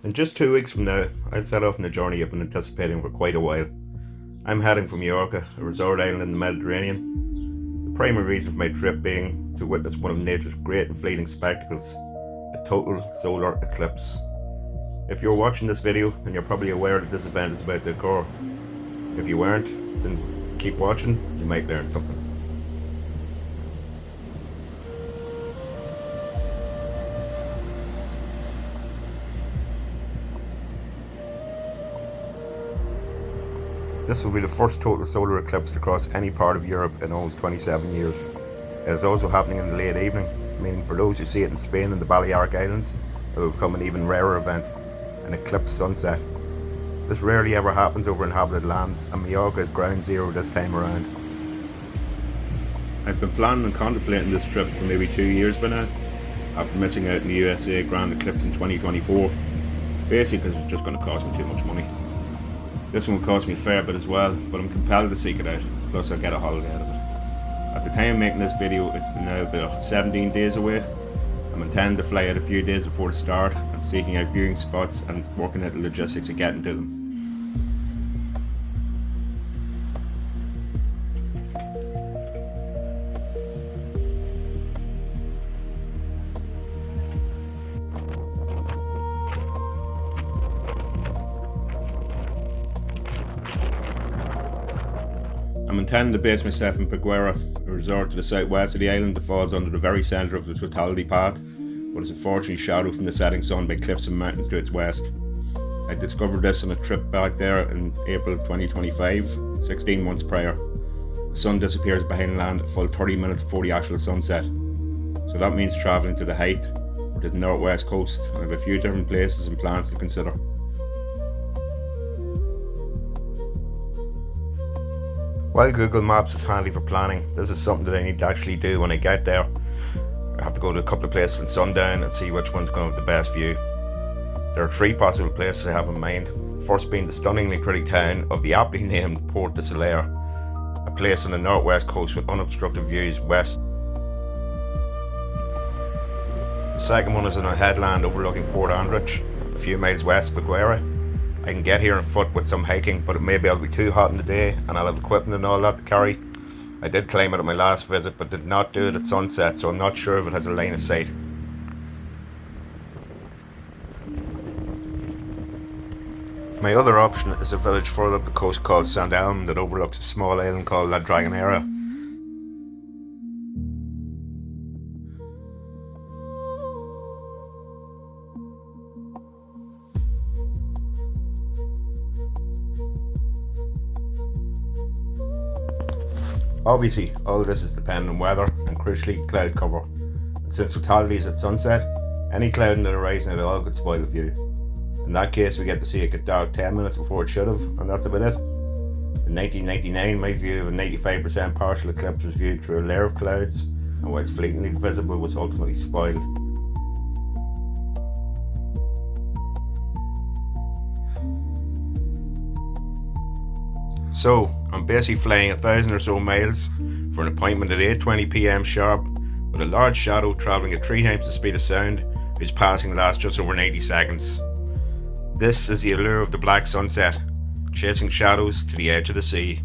In just 2 weeks from now, I'll set off on a journey I've been anticipating for quite a while. I'm heading for Majorca, a resort island in the Mediterranean. The primary reason for my trip being to witness one of nature's great and fleeting spectacles, a total solar eclipse. If you're watching this video, then you're probably aware that this event is about to occur. If you weren't, then keep watching, you might learn something. This will be the first total solar eclipse across any part of Europe in almost 27 years. It is also happening in the late evening, meaning for those who see it in Spain and the Balearic Islands, it will become an even rarer event, an eclipse sunset. This rarely ever happens over inhabited lands, and Majorca is ground zero this time around. I've been planning and contemplating this trip for maybe 2 years by now, after missing out on the USA Grand Eclipse in 2024, basically because it's just going to cost me too much money. This one will cost me a fair bit as well, but I'm compelled to seek it out, plus I'll get a holiday out of it. At the time of making this video, it's been now about 17 days away. I'm intending to fly out a few days before the start and seeking out viewing spots and working out the logistics of getting to them. I'm intending to base myself in Peguera, a resort to the southwest of the island that falls under the very centre of the totality path, but is unfortunately shadowed from the setting sun by cliffs and mountains to its west. I discovered this on a trip back there in April 2025, 16 months prior. The sun disappears behind land a full 30 minutes before the actual sunset, so that means travelling to the height or to the northwest coast, and I have a few different places and plans to consider. While Google Maps is handy for planning, this is something that I need to actually do when I get there. I have to go to a couple of places in sundown and see which one's going to have the best view. There are 3 possible places I have in mind, first being the stunningly pretty town of the aptly named Port de Solaire, a place on the northwest coast with unobstructed views west. The second one is on a headland overlooking Port Andrich, a few miles west of Peguera. I can get here on foot with some hiking, but it may be too hot in the day and I'll have equipment and all that to carry. I did climb it at my last visit but did not do it at sunset, so I'm not sure if it has a line of sight. My other option is a village further up the coast called St. Elm that overlooks a small island called La Dragonera. Obviously, all of this is dependent on weather and crucially cloud cover. And since totality is at sunset, any cloud in the horizon at all could spoil the view. In that case, we get to see it get dark 10 minutes before it should have, and that's about it. In 1999, my view of a 95% partial eclipse was viewed through a layer of clouds, and whilst fleetingly visible, was ultimately spoiled. So, I'm basically flying 1,000 or so miles for an appointment at 8:20 PM sharp with a large shadow travelling at 3 times the speed of sound, whose passing lasts just over 90 seconds. This is the allure of the black sunset, chasing shadows to the edge of the sea.